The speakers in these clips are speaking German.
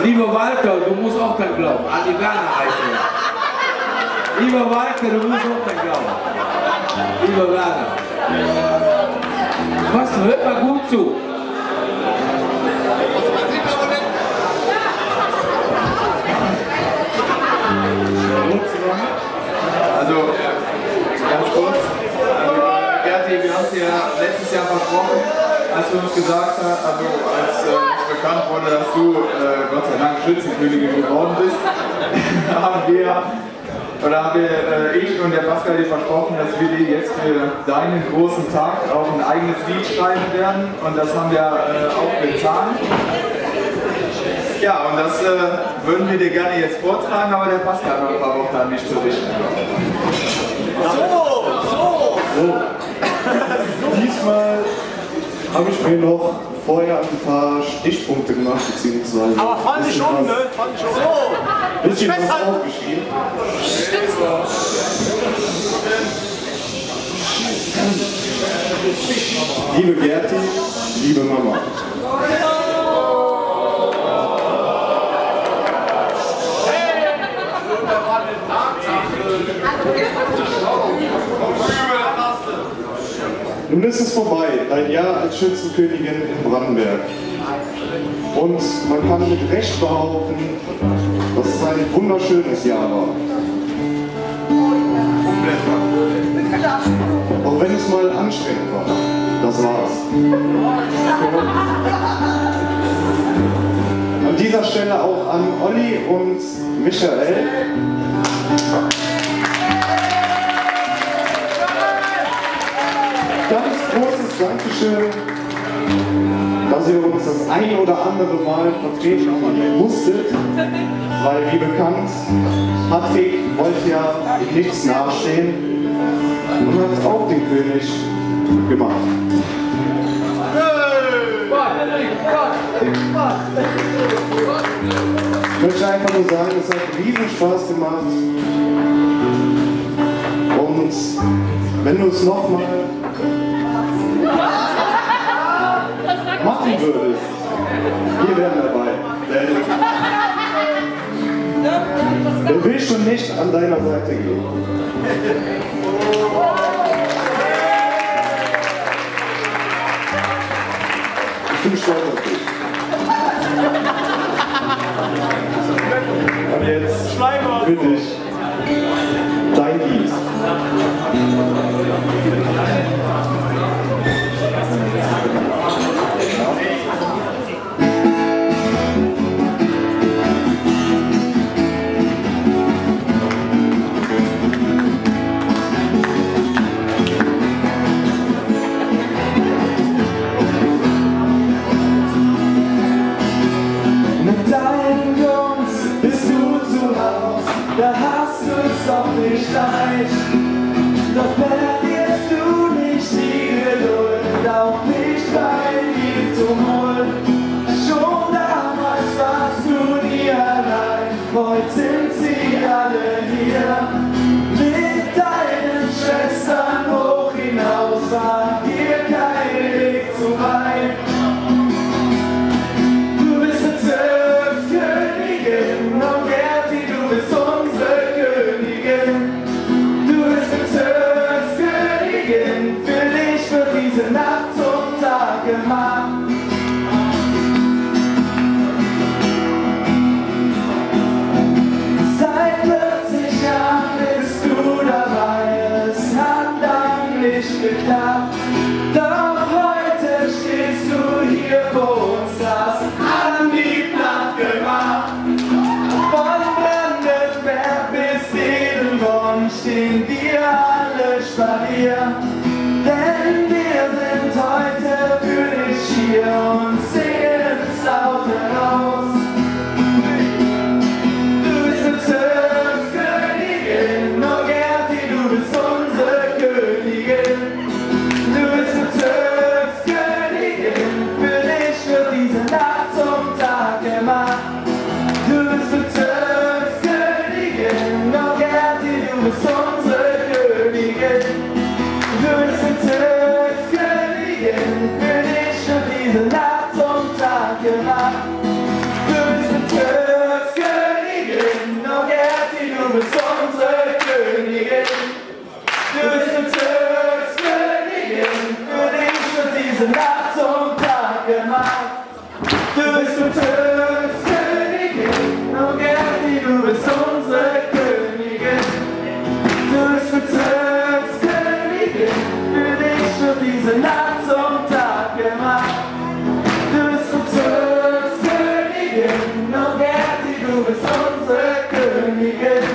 Lieber Walter, du musst auch dran glauben. Andi Werner heißt er. Lieber Walter, du musst auch dran glauben. Lieber Werner. Was, hört mal gut zu. Also, ganz kurz. Gerti, wir haben es ja letztes Jahr versprochen, als du uns gesagt hast, also als uns bekannt wurde, dass du Gott sei Dank Schützenkönigin geworden bist, haben ich und der Pascal dir versprochen, dass wir dir jetzt für deinen großen Tag auch ein eigenes Lied schreiben werden, und das haben wir auch getan. Ja, und das würden wir dir gerne jetzt vortragen, aber der Pascal hat noch ein paar Worte an mich zu richten. So. Diesmal habe ich mir noch vorher ein paar Stichpunkte gemacht, beziehungsweise. Aber fand ich schon, ne? Fand ich schon. So! Bisschen was aufgeschrieben. Liebe Gerti, liebe Mama. Nun ist es vorbei, dein Jahr als Schützenkönigin in Brandenberg. Und man kann mit Recht behaupten, dass es ein wunderschönes Jahr war. Auch wenn es mal anstrengend war, das war's. An dieser Stelle auch an Olli und Michael. Ganz großes Dankeschön, dass ihr uns das ein oder andere Mal vertreten musstet, weil wie bekannt, Patrick wollte ja in nichts nachstehen und hat auch den König gemacht. Ich möchte einfach nur sagen, es hat riesen Spaß gemacht, und wenn du es nochmal machen würdest, wir wären dabei. Wer will schon nicht an deiner Seite gehen? Ich bin stolz auf dich. Und jetzt für dich dein Lied. Da hast du es auch nicht leicht, doch verlierst du nicht die Geduld, auch nicht bei dem Tumult. Schon damals warst du nie allein, heute sind sie alle hier. Mit deinen Schwestern hoch hinaus war dir kein Weg zu weit. Du bist eine Zirkskönigin, oh Gerti, du bist für dich wird diese Nacht zum Tag gemacht. Du bist Bezirkskönigin, oh Gerti, du bist unsere Königin. Du bist Bezirkskönigin, für dich wird diese Nacht zum Tag gemacht. Du bist Bezirkskönigin, oh Gerti, du bist unsere Königin.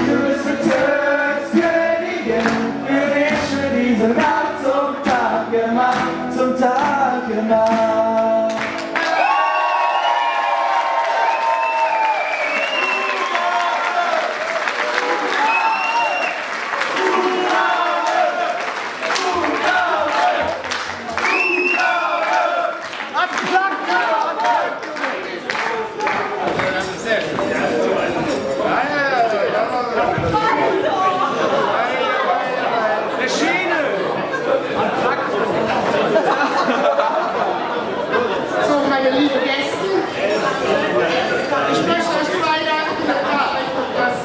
Du bist Bezirkskönigin, für dich wird diese Nacht zum Tag gemacht, zum Tag gemacht. So, meine lieben Gäste, ich möchte euch freiladen, da war einfach das.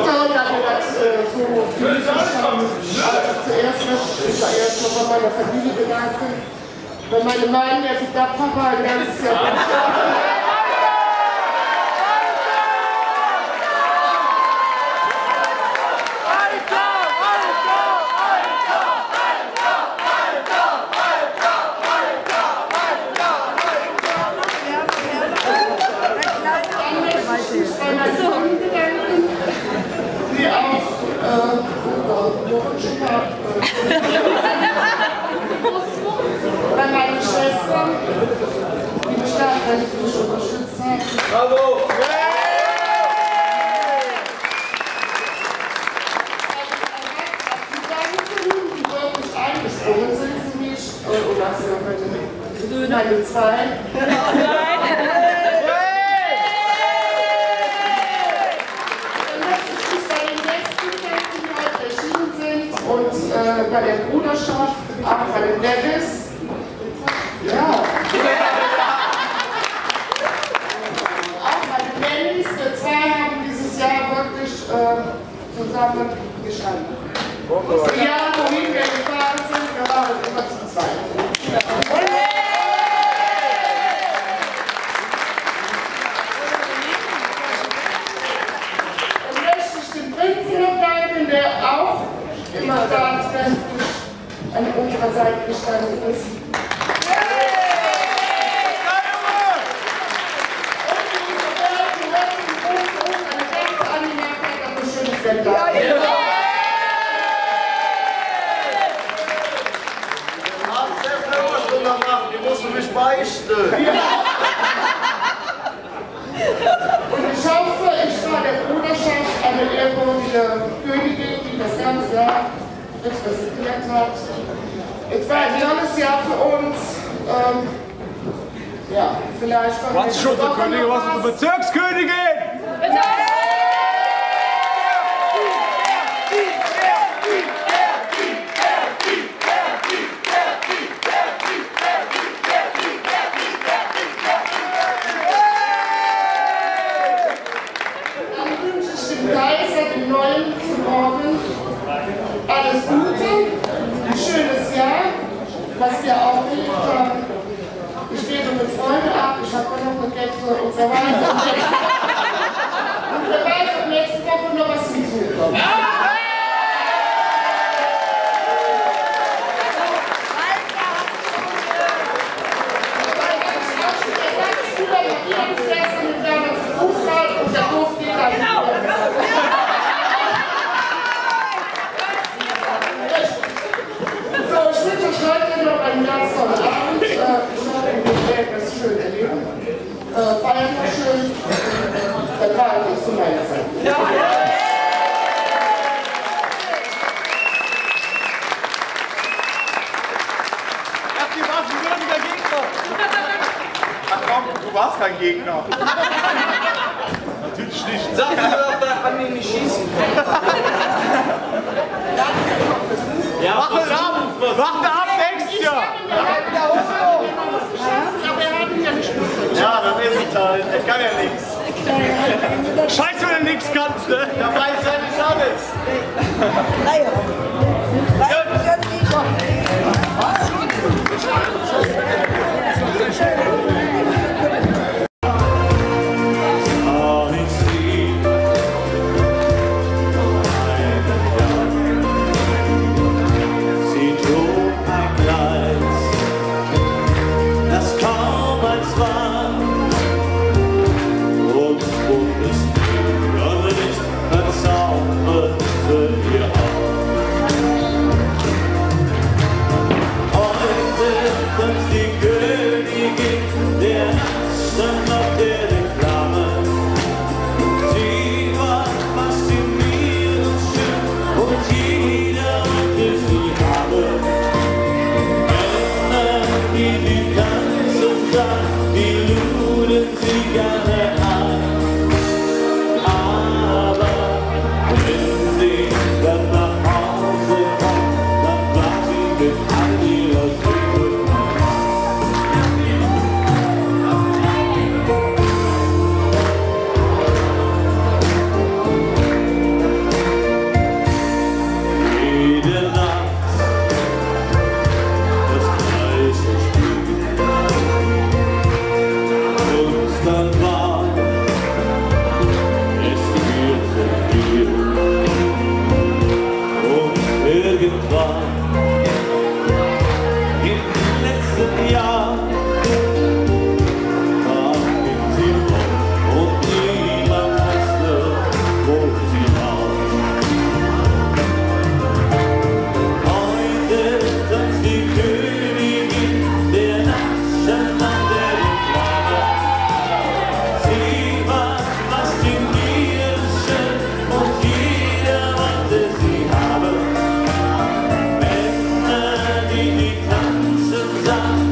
Toll, dass wir das so physisch haben. Zuerst möchte ich mich erst noch bei meiner Familie bedanken. Bei meinem Mann, der sich da Papa ein ganzes Jahr die auch bei meinen Schwestern, die mich da rechtlich unterstützt haben. Bravo! Die wirklich eingesprungen sind für mich. Und das sind meine zwei. Und bei der Bruderschaft, auch bei den Dennis. Ja. Auch bei den Dennis, wir zwei haben dieses Jahr wirklich zusammen gestanden. Ja, wohin wir gefahren sind, wir waren immer zu zweit. Und möchte ich den Prinzen erwähnen, der auch immer tatkräftig an unserer Seite gestanden ist. Die musst du mich beichten. Und ich hoffe, ich war der Bruderschaft eine ehrwürdige Königin, die das ganze Jahr repräsentiert hat. Es war ein tolles Jahr für uns. Ja, vielleicht kommt Was schon der Königin, was ist die Bezirkskönigin? Dann wünsche ich dem Kaiser, dem Neuen, zum Morgen alles Gute, ein schönes Jahr, was wir auch erlebt haben. Ich rede mit Freunden ab, ich habe noch Pakete und so weiter. Und wer weiß, ob nächste Woche noch was hinzukommt. Fußball und der Hof geht dann. So, ich wünsche euch heute noch einen ganz tollen Abend. Ich hoffe, ihr werdet das schön erleben. Feiern noch schön. Dann war ich zu meiner Zeit. Die warst ein würdiger Gegner. Ach komm, du warst kein Gegner. Natürlich nicht. Sag mir doch, da kann ich nicht schießen. Ja, Warte ab nächstes Jahr. Ja, dann ist es halt. Er kann ja nichts. Scheiße, wenn du nichts kannst, ne? Da weiß er nicht alles. Naja. dran.